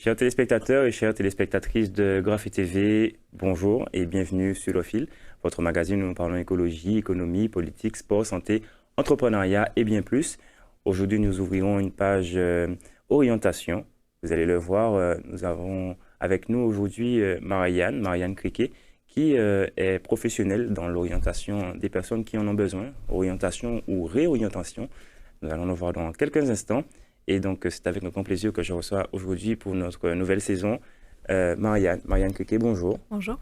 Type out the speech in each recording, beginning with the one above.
Chers téléspectateurs et chères téléspectatrices de Graphie TV, bonjour et bienvenue sur Le Fil, votre magazine où nous parlons écologie, économie, politique, sport, santé, entrepreneuriat et bien plus. Aujourd'hui, nous ouvrirons une page orientation. Vous allez le voir, nous avons avec nous aujourd'hui Marianne Criquet, qui est professionnelle dans l'orientation des personnes qui en ont besoin, orientation ou réorientation. Nous allons le voir dans quelques instants. Et donc, c'est avec un grand plaisir que je reçois aujourd'hui pour notre nouvelle saison Marianne Criquet, bonjour. Bonjour.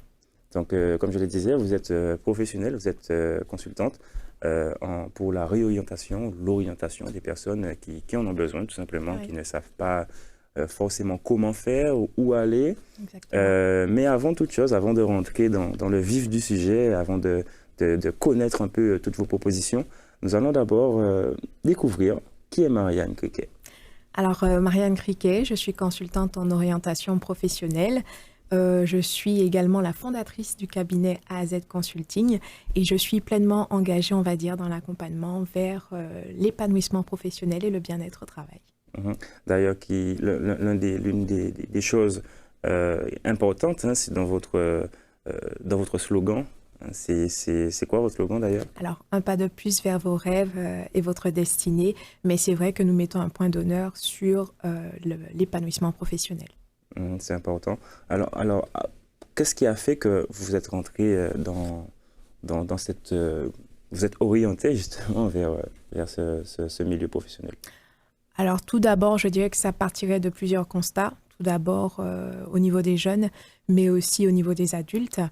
Donc, comme je le disais, vous êtes professionnelle, vous êtes consultante pour la réorientation, l'orientation des personnes qui en ont besoin, tout simplement, Oui. qui ne savent pas forcément comment faire ou où aller. Exactement. Mais avant toute chose, avant de rentrer dans le vif du sujet, avant de connaître un peu toutes vos propositions, nous allons d'abord découvrir qui est Marianne Criquet. Alors, Marianne Criquet, je suis consultante en orientation professionnelle. Je suis également la fondatrice du cabinet A à Z Consulting et je suis pleinement engagée, on va dire, dans l'accompagnement vers l'épanouissement professionnel et le bien-être au travail. D'ailleurs, l'une des choses importantes, hein, c'est dans votre slogan. C'est quoi votre slogan d'ailleurs? Alors, un pas de plus vers vos rêves et votre destinée, mais c'est vrai que nous mettons un point d'honneur sur l'épanouissement professionnel. C'est important. Alors, qu'est-ce qui a fait que vous êtes rentré dans cette... vous êtes orienté justement vers ce milieu professionnel? Alors, tout d'abord, je dirais que ça partirait de plusieurs constats. Tout d'abord, au niveau des jeunes, mais aussi au niveau des adultes.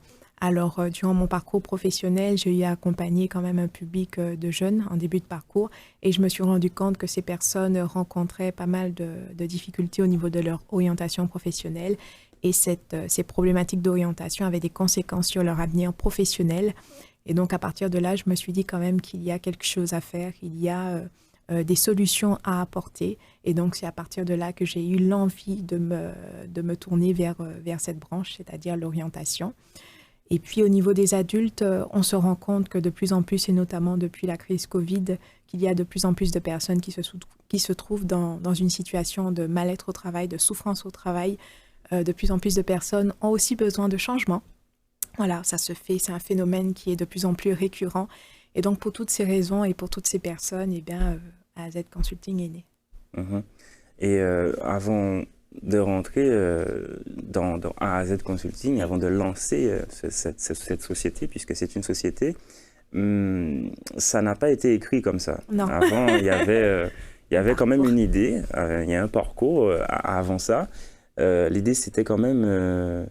Alors, durant mon parcours professionnel, j'ai eu à accompagner quand même un public de jeunes en début de parcours et je me suis rendu compte que ces personnes rencontraient pas mal de difficultés au niveau de leur orientation professionnelle et ces problématiques d'orientation avaient des conséquences sur leur avenir professionnel. Et donc, à partir de là, je me suis dit quand même qu'il y a quelque chose à faire, il y a des solutions à apporter. Et donc, c'est à partir de là que j'ai eu l'envie de me tourner vers cette branche, c'est-à-dire l'orientation. Et puis au niveau des adultes, on se rend compte que de plus en plus, et notamment depuis la crise Covid, qu'il y a de plus en plus de personnes qui se trouvent dans une situation de mal-être au travail, de souffrance au travail. De plus en plus de personnes ont aussi besoin de changement. Voilà, ça se fait, c'est un phénomène qui est de plus en plus récurrent. Et donc pour toutes ces raisons et pour toutes ces personnes, eh bien, AZ Consulting est né. Mhm. Et avant de rentrer dans A à Z Consulting, avant de lancer cette société, puisque c'est une société, ça n'a pas été écrit comme ça. Non. Avant, il y avait quand même une idée, il y a un parcours avant ça. L'idée, c'était quand même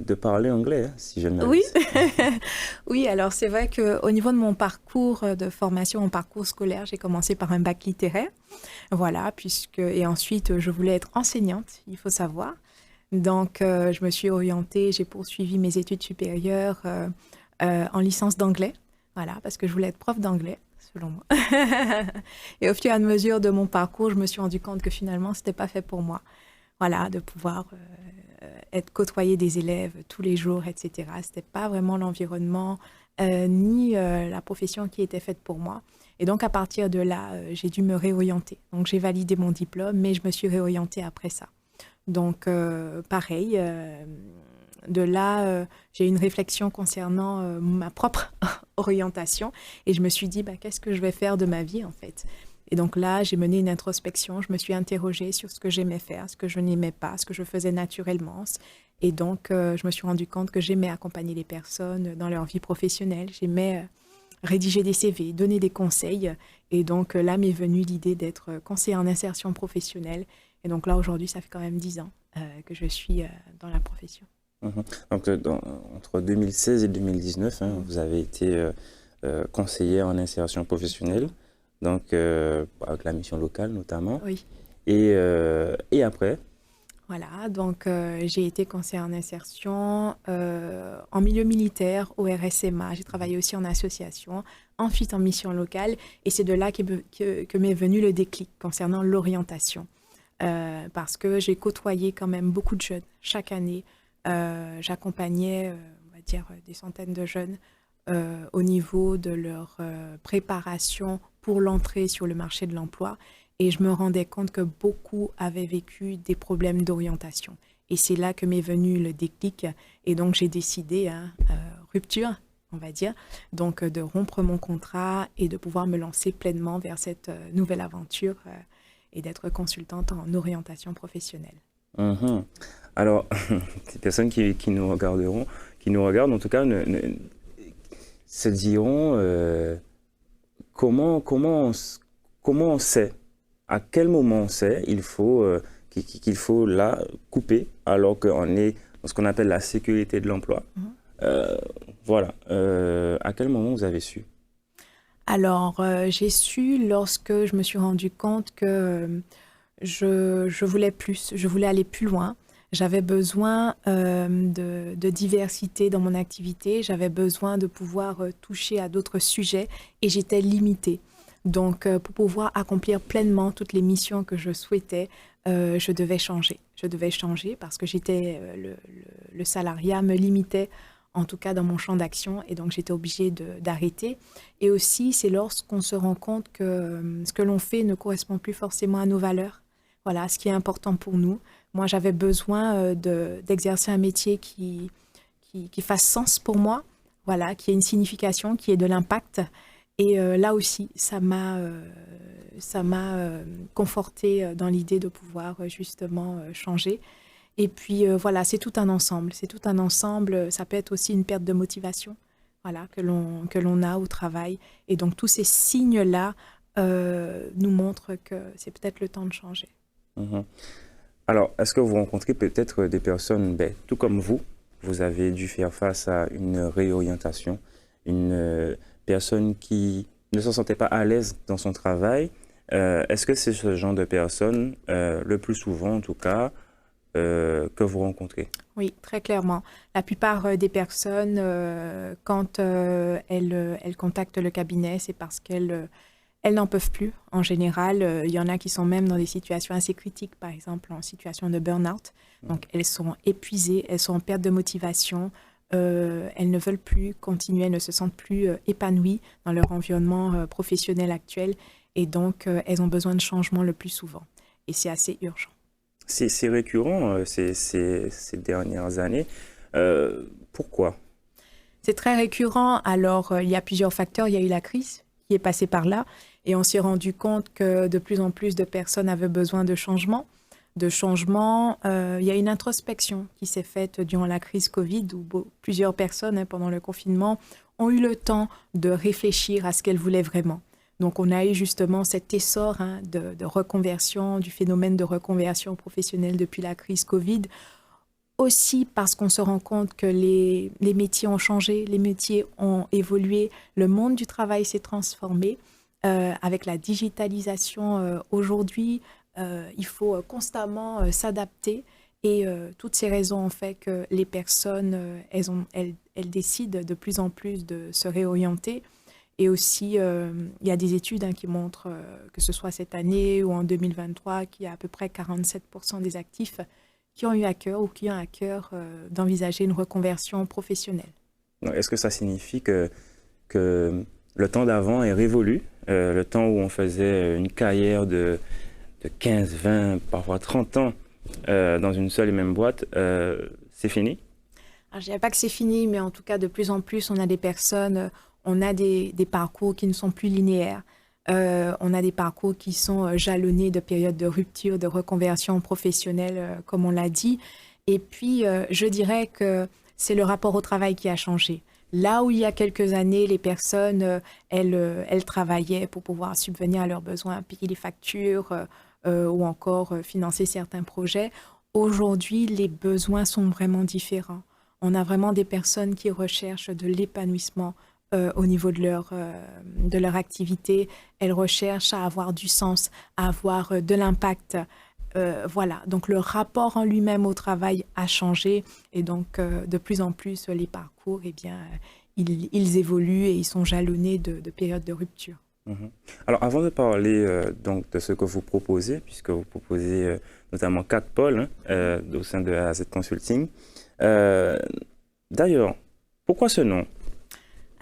de parler anglais, hein, si je ne Oui, m'abuse. oui, alors c'est vrai qu'au niveau de mon parcours de formation, mon parcours scolaire, j'ai commencé par un bac littéraire. Voilà, et ensuite je voulais être enseignante, il faut savoir. Donc je me suis orientée, j'ai poursuivi mes études supérieures en licence d'anglais. Voilà, parce que je voulais être prof d'anglais, selon moi. Et au fur et à mesure de mon parcours, je me suis rendu compte que finalement, c'était pas fait pour moi. Voilà, de pouvoir côtoyer des élèves tous les jours, etc. C'était pas vraiment l'environnement ni la profession qui était faite pour moi. Et donc, à partir de là, j'ai dû me réorienter. Donc, j'ai validé mon diplôme, mais je me suis réorientée après ça. Donc, pareil, de là, j'ai eu une réflexion concernant ma propre orientation et je me suis dit, bah, qu'est-ce que je vais faire de ma vie, en fait? Et donc là, j'ai mené une introspection, je me suis interrogée sur ce que j'aimais faire, ce que je n'aimais pas, ce que je faisais naturellement. Et donc, je me suis rendu compte que j'aimais accompagner les personnes dans leur vie professionnelle, j'aimais rédiger des CV, donner des conseils. Et donc là m'est venue l'idée d'être conseillère en insertion professionnelle. Et donc là, aujourd'hui, ça fait quand même 10 ans que je suis dans la profession. Mhm. Donc, entre 2016 et 2019, hein, vous avez été conseillère en insertion professionnelle, donc avec la mission locale notamment. Oui. Et après, Voilà, donc j'ai été conseillère en insertion en milieu militaire au RSMA. J'ai travaillé aussi en association, ensuite en mission locale. Et c'est de là que m'est venu le déclic concernant l'orientation. Parce que j'ai côtoyé quand même beaucoup de jeunes. Chaque année, j'accompagnais, on va dire, des centaines de jeunes au niveau de leur préparation pour l'entrée sur le marché de l'emploi. et je me rendais compte que beaucoup avaient vécu des problèmes d'orientation. Et c'est là que m'est venu le déclic. Et donc, j'ai décidé, rupture, on va dire, donc de rompre mon contrat et de pouvoir me lancer pleinement vers cette nouvelle aventure et d'être consultante en orientation professionnelle. Mhm. Alors, les personnes qui nous regarderont, qui nous regardent en tout cas, se diront comment on sait, à quel moment on sait qu'il faut là couper alors qu'on est dans ce qu'on appelle la sécurité de l'emploi. Mhm. Voilà. À quel moment vous avez su? Alors, j'ai su lorsque je me suis rendu compte que je voulais plus, je voulais aller plus loin. J'avais besoin de diversité dans mon activité, j'avais besoin de pouvoir toucher à d'autres sujets et j'étais limitée. Donc, pour pouvoir accomplir pleinement toutes les missions que je souhaitais, je devais changer. Je devais changer parce que le salariat me limitait, en tout cas dans mon champ d'action, et donc j'étais obligée d'arrêter. Et aussi, c'est lorsqu'on se rend compte que ce que l'on fait ne correspond plus forcément à nos valeurs. Voilà, ce qui est important pour nous. Moi, j'avais besoin d'exercer un métier qui fasse sens pour moi, voilà, qui ait une signification, qui ait de l'impact. Et là aussi, ça m'a confortée dans l'idée de pouvoir justement changer. Et puis voilà, c'est tout un ensemble. C'est tout un ensemble. Ça peut être aussi une perte de motivation, voilà, que l'on a au travail. Et donc tous ces signes-là nous montrent que c'est peut-être le temps de changer. Mhm. Alors, est-ce que vous rencontrez peut-être des personnes, ben, tout comme vous avez dû faire face à une réorientation, une personne qui ne se sentait pas à l'aise dans son travail. Est-ce que c'est ce genre de personnes, le plus souvent en tout cas, que vous rencontrez? Oui, très clairement. La plupart des personnes, quand elles contactent le cabinet, c'est parce elles n'en peuvent plus. En général, il y en a qui sont même dans des situations assez critiques, par exemple en situation de burn-out. Donc, elles sont épuisées, elles sont en perte de motivation, elles ne veulent plus continuer, elles ne se sentent plus épanouies dans leur environnement professionnel actuel. Et donc, elles ont besoin de changement le plus souvent. Et c'est assez urgent. C'est récurrent ces dernières années. Pourquoi? C'est très récurrent. Alors, il y a plusieurs facteurs. Il y a eu la crise qui est passée par là. Et on s'est rendu compte que de plus en plus de personnes avaient besoin de changement. Il y a une introspection qui s'est faite durant la crise Covid où plusieurs personnes, pendant le confinement, ont eu le temps de réfléchir à ce qu'elles voulaient vraiment. Donc, on a eu justement cet essor de reconversion, du phénomène de reconversion professionnelle depuis la crise Covid. Aussi parce qu'on se rend compte que les métiers ont changé, les métiers ont évolué, le monde du travail s'est transformé. Avec la digitalisation aujourd'hui, il faut constamment s'adapter et toutes ces raisons ont fait que les personnes, elles décident de plus en plus de se réorienter. Et aussi, il y a des études qui montrent, que ce soit cette année ou en 2023, qu'il y a à peu près 47% des actifs qui ont eu à cœur ou qui ont à cœur d'envisager une reconversion professionnelle. Est-ce que ça signifie que le temps d'avant est révolu, le temps où on faisait une carrière de 15, 20, parfois 30 ans dans une seule et même boîte, c'est fini? Alors, je ne dirais pas que c'est fini, mais en tout cas, de plus en plus, on a des personnes, on a des parcours qui ne sont plus linéaires. On a des parcours qui sont jalonnés de périodes de rupture, de reconversion professionnelle, comme on l'a dit. Et puis, je dirais que c'est le rapport au travail qui a changé. Là où il y a quelques années, les personnes, elles travaillaient pour pouvoir subvenir à leurs besoins, payer les factures ou encore financer certains projets. Aujourd'hui, les besoins sont vraiment différents. On a vraiment des personnes qui recherchent de l'épanouissement au niveau de leur activité. Elles recherchent à avoir du sens, à avoir de l'impact. Voilà, donc le rapport en lui-même au travail a changé et donc de plus en plus les parcours, eh bien, ils évoluent et ils sont jalonnés de périodes de rupture. Mhm. Alors, avant de parler donc de ce que vous proposez, puisque vous proposez notamment 4 pôles au sein de AZ Consulting, d'ailleurs, pourquoi ce nom?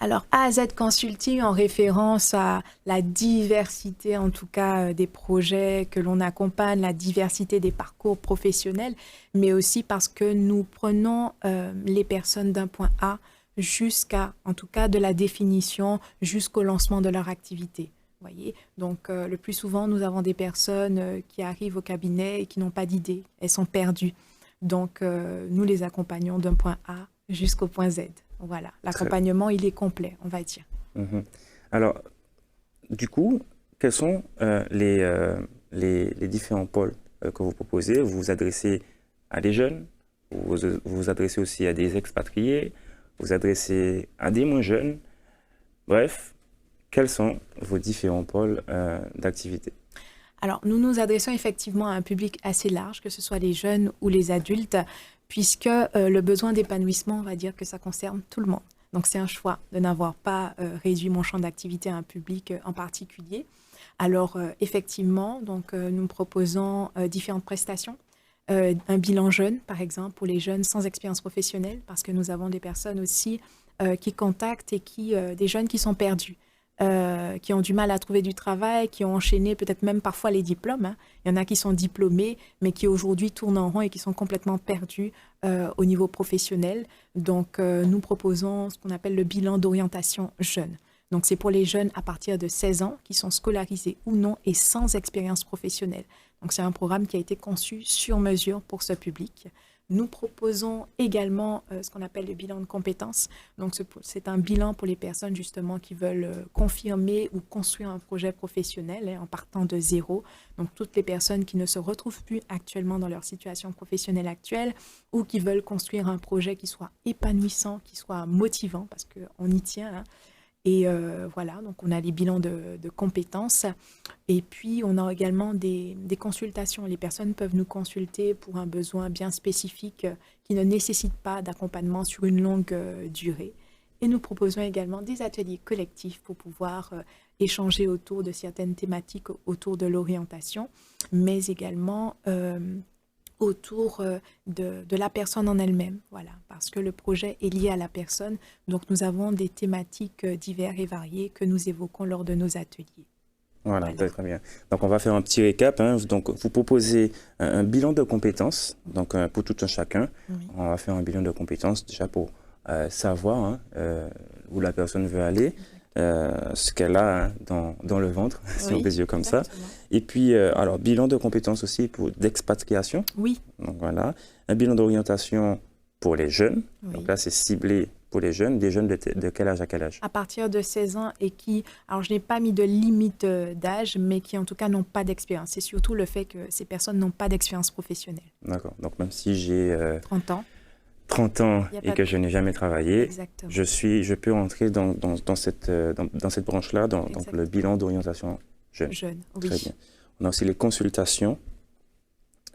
Alors, A à Z Consulting, en référence à la diversité, en tout cas, des projets que l'on accompagne, la diversité des parcours professionnels, mais aussi parce que nous prenons les personnes d'un point A jusqu'à, en tout cas, de la définition jusqu'au lancement de leur activité. Voyez, donc le plus souvent, nous avons des personnes qui arrivent au cabinet et qui n'ont pas d'idée, elles sont perdues. Donc, nous les accompagnons d'un point A jusqu'au point Z. Voilà, l'accompagnement, il est complet, on va dire. Mhm. Alors, du coup, quels sont les différents pôles que vous proposez? Vous vous adressez à des jeunes, vous vous adressez aussi à des expatriés, vous vous adressez à des moins jeunes. Bref, quels sont vos différents pôles d'activité? Alors, nous nous adressons effectivement à un public assez large, que ce soit les jeunes ou les adultes, puisque le besoin d'épanouissement, on va dire que ça concerne tout le monde. Donc, c'est un choix de n'avoir pas réduit mon champ d'activité à un public en particulier. Alors, effectivement, donc, nous proposons différentes prestations. Un bilan jeune, par exemple, pour les jeunes sans expérience professionnelle, parce que nous avons des personnes aussi qui contactent et des jeunes qui sont perdus. Qui ont du mal à trouver du travail, qui ont enchaîné peut-être même parfois les diplômes. Hein. Il y en a qui sont diplômés, mais qui aujourd'hui tournent en rond et qui sont complètement perdus au niveau professionnel. Donc, nous proposons ce qu'on appelle le bilan d'orientation jeune. Donc, c'est pour les jeunes à partir de 16 ans qui sont scolarisés ou non et sans expérience professionnelle. Donc, c'est un programme qui a été conçu sur mesure pour ce public. Nous proposons également ce qu'on appelle le bilan de compétences. Donc, c'est un bilan pour les personnes justement qui veulent confirmer ou construire un projet professionnel en partant de zéro. Donc, toutes les personnes qui ne se retrouvent plus actuellement dans leur situation professionnelle actuelle ou qui veulent construire un projet qui soit épanouissant, qui soit motivant, parce qu'on y tient. Hein. Et voilà, donc on a les bilans de compétences. Et puis, on a également des consultations. Les personnes peuvent nous consulter pour un besoin bien spécifique qui ne nécessite pas d'accompagnement sur une longue durée. Et nous proposons également des ateliers collectifs pour pouvoir échanger autour de certaines thématiques autour de l'orientation, mais également autour de la personne en elle-même, voilà, parce que le projet est lié à la personne. Donc, nous avons des thématiques diverses et variées que nous évoquons lors de nos ateliers. Voilà, très bien. Donc, on va faire un petit récap. Hein. Donc, vous proposez un bilan de compétences, donc pour tout un chacun. Oui. On va faire un bilan de compétences déjà pour savoir hein, où la personne veut aller. Ce qu'elle a hein, dans le ventre, si on peut dire comme exactement. Ça. Et puis, alors, bilan de compétences aussi pour d'expatriation. Oui. Donc, voilà. Un bilan d'orientation pour les jeunes. Oui. Donc là, c'est ciblé pour les jeunes. Des jeunes de quel âge à quel âge? À partir de 16 ans et qui, alors je n'ai pas mis de limite d'âge, mais qui en tout cas n'ont pas d'expérience. C'est surtout le fait que ces personnes n'ont pas d'expérience professionnelle. D'accord. Donc, même si j'ai 30 ans et que je n'ai jamais travaillé, je peux entrer dans cette branche-là, donc le bilan d'orientation jeune. Oui. Très bien. On a aussi les consultations,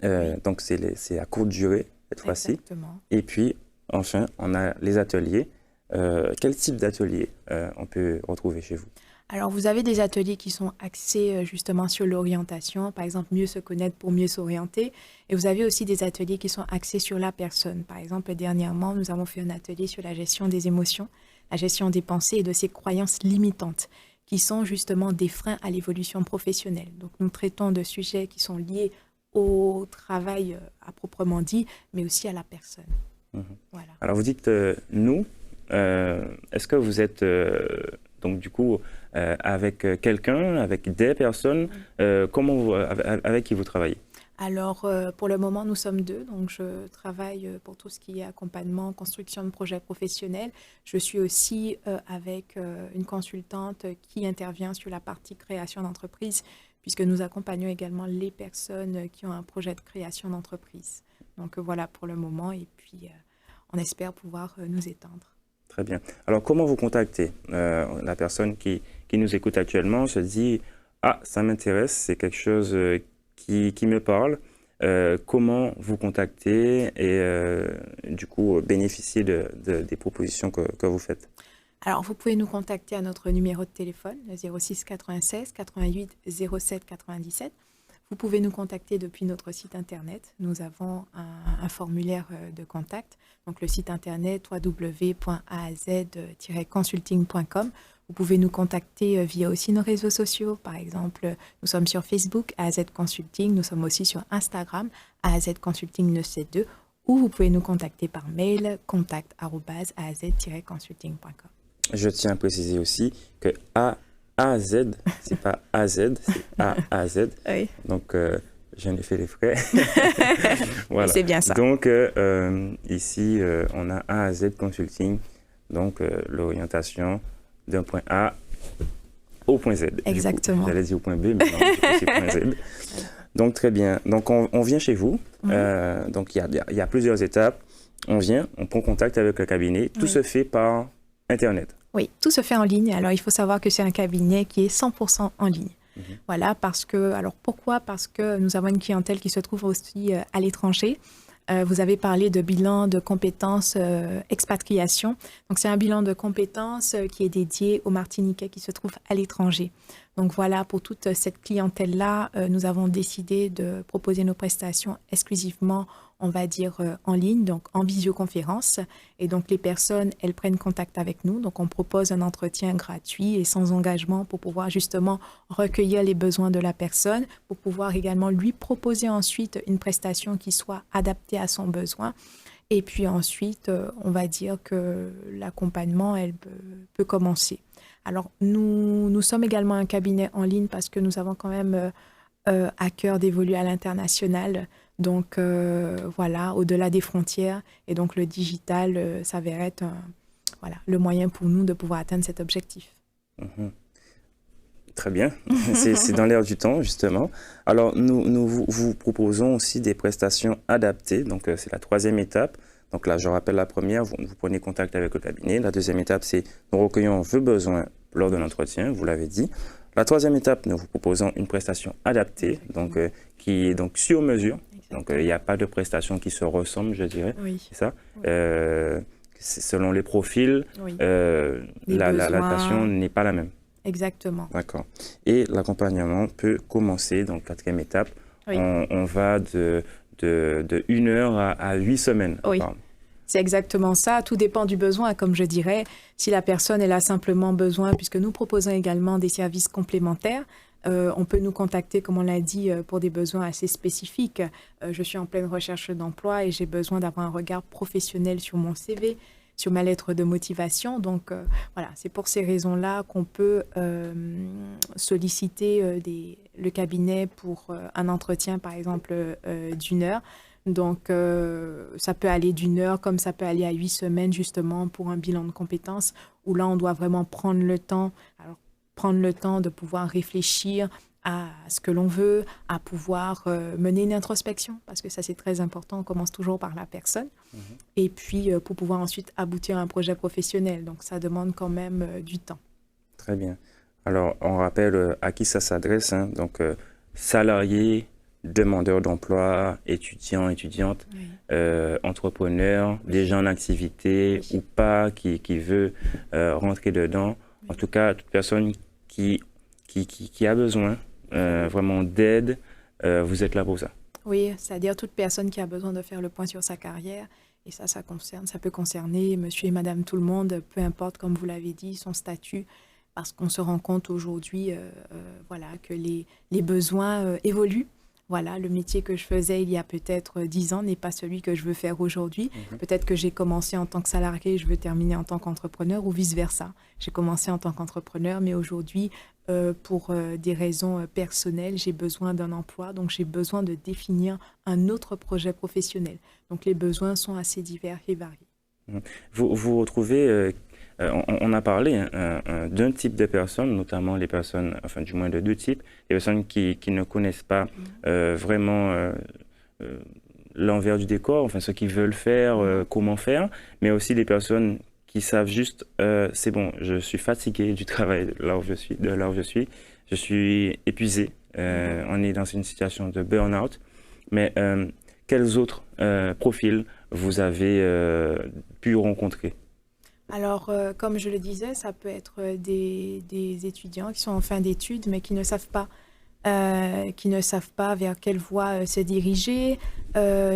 donc c'est à courte durée cette fois-ci. Exactement. Et puis, enfin, on a les ateliers. Quel type d'atelier on peut retrouver chez vous? Alors, vous avez des ateliers qui sont axés justement sur l'orientation, par exemple, mieux se connaître pour mieux s'orienter. Et vous avez aussi des ateliers qui sont axés sur la personne. Par exemple, dernièrement, nous avons fait un atelier sur la gestion des émotions, la gestion des pensées et de ses croyances limitantes, qui sont justement des freins à l'évolution professionnelle. Donc, nous traitons de sujets qui sont liés au travail à proprement dit, mais aussi à la personne. Mmh. Voilà. Alors, vous dites nous. Est-ce que vous êtes donc du coup avec quelqu'un, avec des personnes, avec qui vous travaillez? Alors pour le moment nous sommes deux, donc je travaille pour tout ce qui est accompagnement, construction de projets professionnels. Je suis aussi avec une consultante qui intervient sur la partie création d'entreprise, puisque nous accompagnons également les personnes qui ont un projet de création d'entreprise. Donc voilà pour le moment et puis on espère pouvoir nous étendre. Très bien. Alors, comment vous contactez la personne qui nous écoute actuellement, se dit « Ah, ça m'intéresse, c'est quelque chose qui me parle ». Comment vous contactez et du coup bénéficier des propositions que vous faites? Alors, vous pouvez nous contacter à notre numéro de téléphone, le 06 96 88 07 97. Vous pouvez nous contacter depuis notre site internet. Nous avons un formulaire de contact. Donc le site internet www.az-consulting.com. Vous pouvez nous contacter via aussi nos réseaux sociaux. Par exemple, nous sommes sur Facebook, AZ Consulting. Nous sommes aussi sur Instagram, AZ Consulting 972. Ou vous pouvez nous contacter par mail, contact@az-consulting.com. Je tiens à préciser aussi que AAZ, c'est pas AZ, c'est AAZ. Oui. Donc, j'en ai fait les frais. Voilà. C'est bien ça. Donc, ici, on a AAZ Consulting, donc l'orientation d'un point A au point Z. Exactement. J'allais dire au point B, mais non, c'est point Z. Donc, très bien. Donc, on vient chez vous. Donc, il y a plusieurs étapes. On vient, on prend contact avec le cabinet. Tout se fait par Internet. Oui, tout se fait en ligne. Alors, il faut savoir que c'est un cabinet qui est 100% en ligne. Voilà, parce que... Alors, pourquoi? Parce que nous avons une clientèle qui se trouve aussi à l'étranger. Vous avez parlé de bilan de compétences expatriation. Donc, c'est un bilan de compétences qui est dédié aux Martiniquais qui se trouvent à l'étranger. Donc, voilà, pour toute cette clientèle-là, nous avons décidé de proposer nos prestations exclusivement, on va dire, en ligne, donc en visioconférence. Et donc, les personnes, elles prennent contact avec nous. Donc, on propose un entretien gratuit et sans engagement pour pouvoir justement recueillir les besoins de la personne, pour pouvoir également lui proposer ensuite une prestation qui soit adaptée à son besoin. Et puis ensuite, on va dire que l'accompagnement, elle peut commencer. Alors, nous sommes également un cabinet en ligne parce que nous avons quand même à cœur d'évoluer à l'international. Donc, voilà, au-delà des frontières. Et donc, le digital s'avère être voilà, le moyen pour nous de pouvoir atteindre cet objectif. Très bien. C'est dans l'air du temps, justement. Alors, nous vous proposons aussi des prestations adaptées. Donc, c'est la troisième étape. Donc là, je rappelle la première, vous prenez contact avec le cabinet. La deuxième étape, c'est nous recueillons vos besoins lors de l'entretien, vous l'avez dit. La troisième étape, nous vous proposons une prestation adaptée, donc, qui est donc sur mesure. Exactement. Donc, il n'y a pas de prestation qui se ressemble, je dirais. Oui. C'est ça. Oui. Selon les profils, oui. L'adaptation n'est pas la même. Exactement. D'accord. Et l'accompagnement peut commencer, donc quatrième étape, oui. on va de 1 heure à 8 semaines. Oui, c'est exactement ça. Tout dépend du besoin, comme je dirais. Si la personne elle a simplement besoin, puisque nous proposons également des services complémentaires, on peut nous contacter, comme on l'a dit, pour des besoins assez spécifiques. Je suis en pleine recherche d'emploi et j'ai besoin d'avoir un regard professionnel sur mon CV, sur ma lettre de motivation. Donc, voilà, c'est pour ces raisons-là qu'on peut solliciter le cabinet pour un entretien, par exemple, d'1 heure. Donc, ça peut aller d'1 heure comme ça peut aller à 8 semaines, justement, pour un bilan de compétences, où là, on doit vraiment prendre le temps, de pouvoir réfléchir à ce que l'on veut, à pouvoir mener une introspection, parce que ça, c'est très important. On commence toujours par la personne. Et puis, pour pouvoir ensuite aboutir à un projet professionnel. Donc, ça demande quand même du temps. Très bien. Alors, on rappelle à qui ça s'adresse. Hein, donc, salariés, demandeurs d'emploi, étudiants, étudiantes, oui. Entrepreneurs, oui. Des gens en activité oui. Ou pas, qui veut rentrer dedans. Oui. En tout cas, toute personne qui a besoin vraiment d'aide, vous êtes là pour ça. Oui, c'est-à-dire toute personne qui a besoin de faire le point sur sa carrière. Et ça peut concerner monsieur et madame tout le monde, peu importe, comme vous l'avez dit, son statut, parce qu'on se rend compte aujourd'hui voilà, que les besoins évoluent. Voilà, le métier que je faisais il y a peut-être 10 ans n'est pas celui que je veux faire aujourd'hui. Peut-être que j'ai commencé en tant que salarié, je veux terminer en tant qu'entrepreneur ou vice-versa. J'ai commencé en tant qu'entrepreneur, mais aujourd'hui, pour des raisons personnelles, j'ai besoin d'un emploi, donc j'ai besoin de définir un autre projet professionnel. Donc les besoins sont assez divers et variés. Vous retrouvez, on a parlé d'un type de personnes, notamment les personnes, enfin du moins de 2 types, les personnes qui ne connaissent pas vraiment l'envers du décor, enfin ce qu'ils veulent faire, comment faire, mais aussi les personnes qui savent juste, c'est bon, je suis fatigué du travail de là où je suis épuisé, on est dans une situation de burn-out, mais quels autres profils vous avez pu rencontrer? Alors, comme je le disais, ça peut être des étudiants qui sont en fin d'études, mais qui ne savent pas qui ne savent pas vers quelle voie se diriger,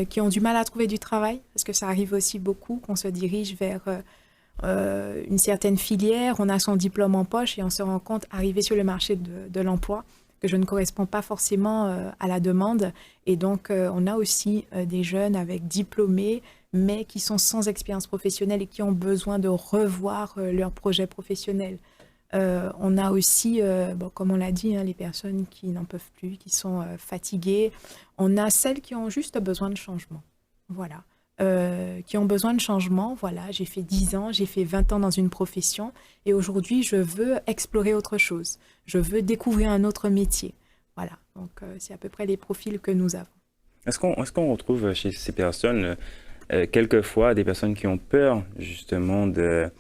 qui ont du mal à trouver du travail, parce que ça arrive aussi beaucoup qu'on se dirige vers une certaine filière, on a son diplôme en poche et on se rend compte, arrivé sur le marché de l'emploi, que je ne correspond pas forcément à la demande. Et donc, on a aussi des jeunes avec diplômés, mais qui sont sans expérience professionnelle et qui ont besoin de revoir leur projet professionnel. On a aussi, comme on l'a dit, les personnes qui n'en peuvent plus, qui sont fatiguées. On a celles qui ont juste besoin de changement. Voilà. Qui ont besoin de changement. Voilà, j'ai fait 10 ans, j'ai fait 20 ans dans une profession et aujourd'hui, je veux explorer autre chose. Je veux découvrir un autre métier. Voilà, donc c'est à peu près les profils que nous avons. Est-ce qu'on retrouve chez ces personnes quelquefois des personnes qui ont peur justement de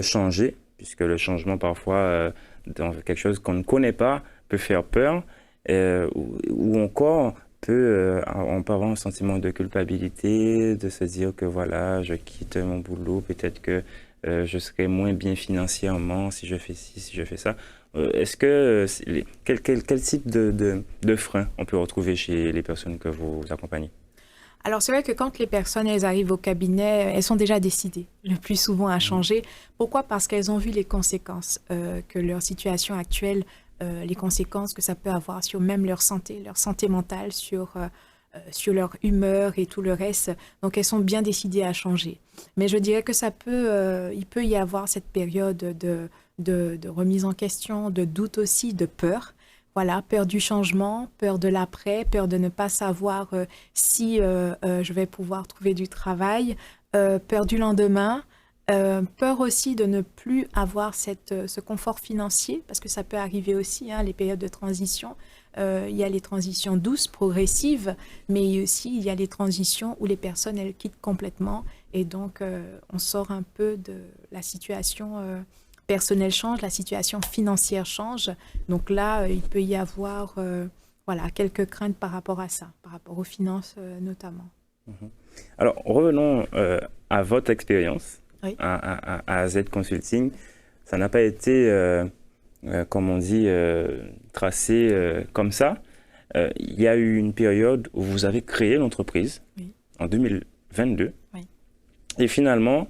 changer, puisque le changement parfois dans quelque chose qu'on ne connaît pas peut faire peur, ou encore on peut avoir un sentiment de culpabilité, de se dire que voilà, je quitte mon boulot, peut-être que je serai moins bien financièrement si je fais ci, si je fais ça. Est-ce que quel type de frein on peut retrouver chez les personnes que vous accompagnez? Alors, c'est vrai que quand les personnes, elles arrivent au cabinet, elles sont déjà décidées, le plus souvent à changer. Pourquoi? Parce qu'elles ont vu les conséquences que leur situation actuelle, les conséquences que ça peut avoir sur même leur santé mentale, sur leur humeur et tout le reste. Donc, elles sont bien décidées à changer. Mais je dirais que il peut y avoir cette période de remise en question, de doute aussi, de peur. Voilà, peur du changement, peur de l'après, peur de ne pas savoir si je vais pouvoir trouver du travail, peur du lendemain, peur aussi de ne plus avoir ce confort financier, parce que ça peut arriver aussi, les périodes de transition. Il y a les transitions douces, progressives, mais aussi il y a les transitions où les personnes, elles quittent complètement et donc on sort un peu de la situation personnel change, la situation financière change. Donc là, il peut y avoir quelques craintes par rapport à ça, par rapport aux finances notamment. Mhm. Alors, revenons à votre expérience Oui. à AZ Consulting. Ça n'a pas été, comme on dit, tracé comme ça. Il y a eu une période où vous avez créé l'entreprise, oui, en 2022. Oui. Et finalement,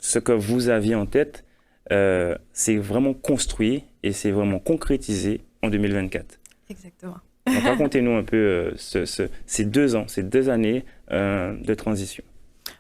ce que vous aviez en tête, c'est vraiment construit et c'est vraiment concrétisé en 2024. Exactement. Donc, racontez-nous un peu ces 2 ans, ces 2 années de transition.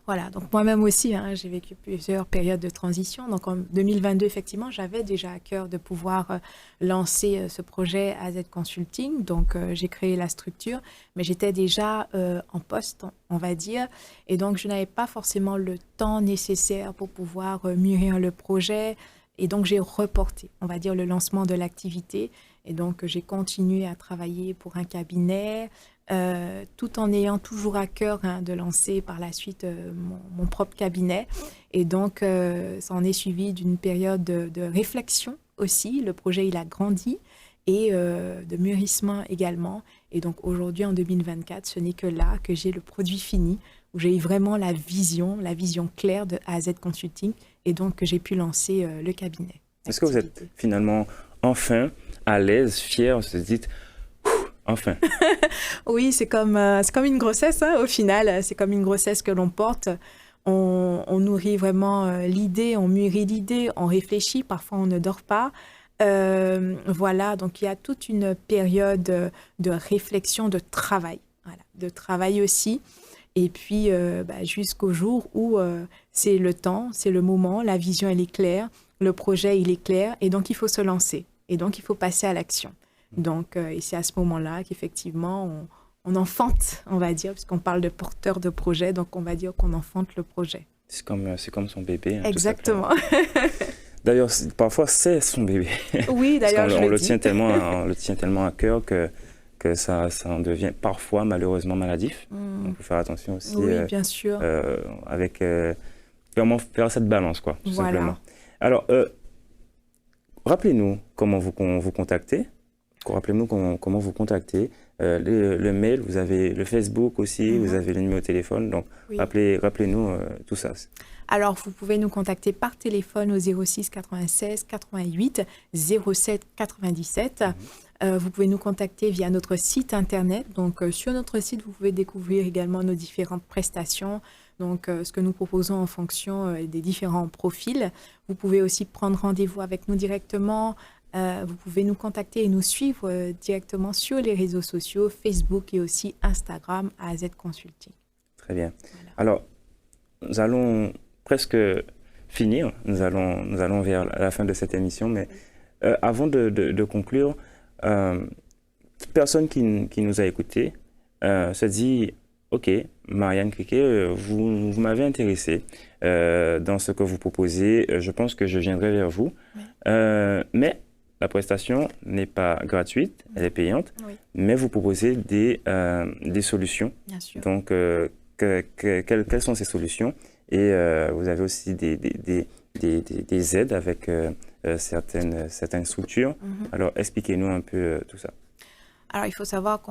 Voilà, donc moi-même aussi, j'ai vécu plusieurs périodes de transition. Donc en 2022, effectivement, j'avais déjà à cœur de pouvoir lancer ce projet AZ Consulting. Donc j'ai créé la structure, mais j'étais déjà en poste, on va dire. Et donc je n'avais pas forcément le temps nécessaire pour pouvoir mûrir le projet. Et donc j'ai reporté, on va dire, le lancement de l'activité. Et donc j'ai continué à travailler pour un cabinet. Tout en ayant toujours à cœur de lancer par la suite mon propre cabinet. Et donc, ça en est suivi d'une période de réflexion aussi. Le projet, il a grandi et de mûrissement également. Et donc, aujourd'hui, en 2024, ce n'est que là que j'ai le produit fini, où j'ai eu vraiment la vision claire de AZ Consulting et donc que j'ai pu lancer le cabinet. Est-ce que vous êtes finalement enfin à l'aise, fier, vous vous dites... Enfin. Oui, c'est comme une grossesse, au final. C'est comme une grossesse que l'on porte. On nourrit vraiment l'idée, on mûrit l'idée, on réfléchit. Parfois, on ne dort pas. Voilà, donc il y a toute une période de réflexion, de travail. Voilà, de travail aussi. Et puis, jusqu'au jour où c'est le temps, c'est le moment, la vision, elle est claire, le projet, il est clair. Et donc, il faut se lancer. Et donc, il faut passer à l'action. Donc, et c'est à ce moment-là qu'effectivement, on enfante, on va dire, puisqu'on parle de porteur de projet, donc on va dire qu'on enfante le projet. C'est comme son bébé. Exactement. D'ailleurs, parfois, c'est son bébé. Oui, d'ailleurs, on le tient tellement à cœur que ça en devient parfois malheureusement maladif. Donc, il faut faire attention aussi. Oui, bien sûr. Avec comment faire cette balance, quoi, tout simplement. Alors, rappelez-nous comment vous contactez. Rappelez-nous comment vous contactez. Le mail, vous avez le Facebook aussi, vous avez le numéro de téléphone. Donc, oui. Rappelez-nous tout ça. Alors, vous pouvez nous contacter par téléphone au 06 96 88 07 97. Vous pouvez nous contacter via notre site internet. Donc, sur notre site, vous pouvez découvrir également nos différentes prestations. Donc, ce que nous proposons en fonction des différents profils. Vous pouvez aussi prendre rendez-vous avec nous directement. Vous pouvez nous contacter et nous suivre directement sur les réseaux sociaux, Facebook et aussi Instagram, AZ Consulting. Très bien. Voilà. Alors, nous allons presque finir. Nous allons vers la fin de cette émission. Mais avant de conclure, toute personne qui nous a écoutés se dit « Ok, Marianne Criquet, vous m'avez intéressé dans ce que vous proposez. Je pense que je viendrai vers vous. Oui. Mais la prestation n'est pas gratuite, elle est payante. Oui. Mais vous proposez des solutions. Bien sûr. Donc, quelles sont ces solutions? Et vous avez aussi des aides avec certaines structures. Alors, expliquez-nous un peu tout ça. Alors, il faut savoir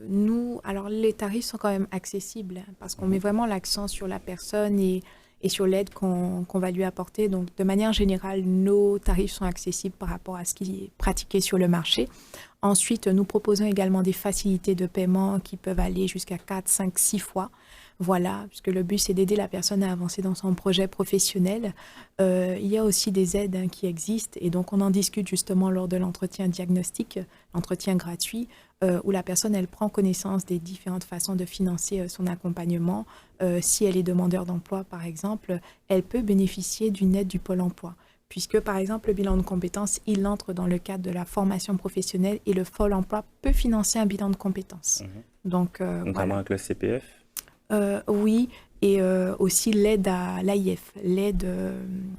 les tarifs sont quand même accessibles parce qu'on met vraiment l'accent sur la personne et sur l'aide qu'on va lui apporter. Donc, de manière générale, nos tarifs sont accessibles par rapport à ce qui est pratiqué sur le marché. Ensuite, nous proposons également des facilités de paiement qui peuvent aller jusqu'à 4, 5, 6 fois. Voilà, puisque le but, c'est d'aider la personne à avancer dans son projet professionnel. Il y a aussi des aides qui existent et donc on en discute justement lors de l'entretien diagnostic, l'entretien gratuit, où la personne, elle prend connaissance des différentes façons de financer son accompagnement. Si elle est demandeur d'emploi, par exemple, elle peut bénéficier d'une aide du Pôle emploi. Puisque, par exemple, le bilan de compétences, il entre dans le cadre de la formation professionnelle et le Pôle emploi peut financer un bilan de compétences. Donc, notamment avec le CPF? Oui, et aussi l'aide à l'AIF, l'aide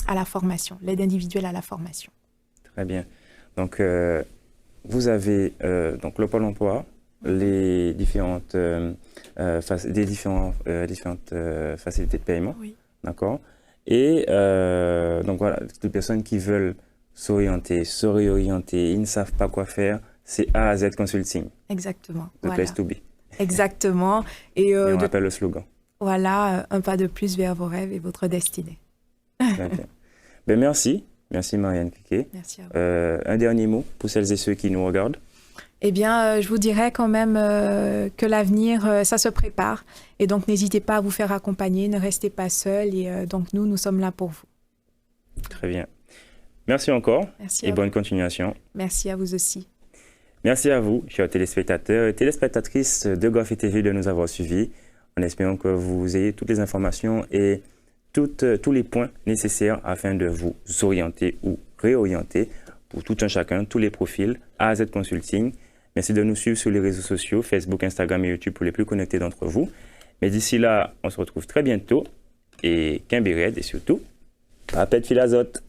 à la formation, l'aide individuelle à la formation. Très bien. Donc, vous avez donc le Pôle emploi, les différentes facilités de paiement, oui. D'accord. Et donc voilà, toutes les personnes qui veulent s'orienter, se réorienter, ils ne savent pas quoi faire, c'est A à Z Consulting. Exactement. The place to be. Exactement. Et on rappelle le slogan. Voilà, un pas de plus vers vos rêves et votre destinée. Très bien. Ben, merci Marianne Criquet. Merci à vous. Un dernier mot pour celles et ceux qui nous regardent. Eh bien, je vous dirais quand même que l'avenir, ça se prépare. Et donc, n'hésitez pas à vous faire accompagner, ne restez pas seul. Et donc, nous sommes là pour vous. Très bien. Merci encore. Merci et bonne continuation. Merci à vous aussi. Merci à vous, chers téléspectateurs et téléspectatrices de Graphie TV, de nous avoir suivis. En espérant que vous ayez toutes les informations et tous les points nécessaires afin de vous orienter ou réorienter pour tout un chacun, tous les profils A à Z Consulting. Merci de nous suivre sur les réseaux sociaux, Facebook, Instagram et YouTube pour les plus connectés d'entre vous. Mais d'ici là, on se retrouve très bientôt et Kimbered et surtout, pas de fil azote.